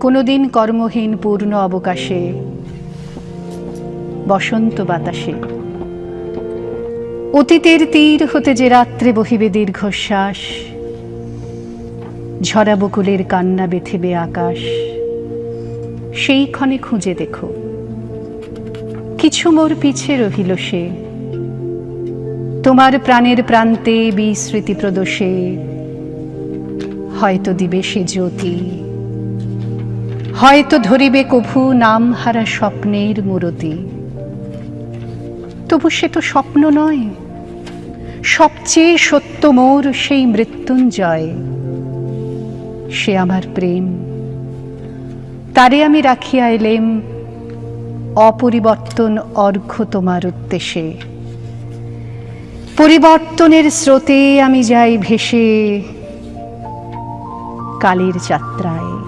কোনোদিন কর্মহীন পূর্ণ অবকাশে, বসন্ত বাতাসে, অতীতের তীর হতে যে রাত্রে বহিবে দীর্ঘশ্বাস, ঝরা বকুলের কান্না বেথিবে আকাশ, সেই ক্ষণে খুঁজে দেখো কিছু মোর পিছে রহিল সে, তোমার প্রাণের প্রান্তে বিস্মৃতি প্রদোষে হয়তো দিবে সে জ্যোতি, হয়তো ধরিবে কভু নাম হারা স্বপ্নের মূরতি। তবু সে তো স্বপ্ন নয়, সবচেয়ে সত্য মোর সেই মৃত্যুঞ্জয়, সে আমার প্রেম, তারে আমি রাখিয়া এলেম অপরিবর্তন অর্ঘ্য তোমার উদ্দেশ্যে। পরিবর্তনের স্রোতে আমি যাই ভেসে কালের যাত্রায়।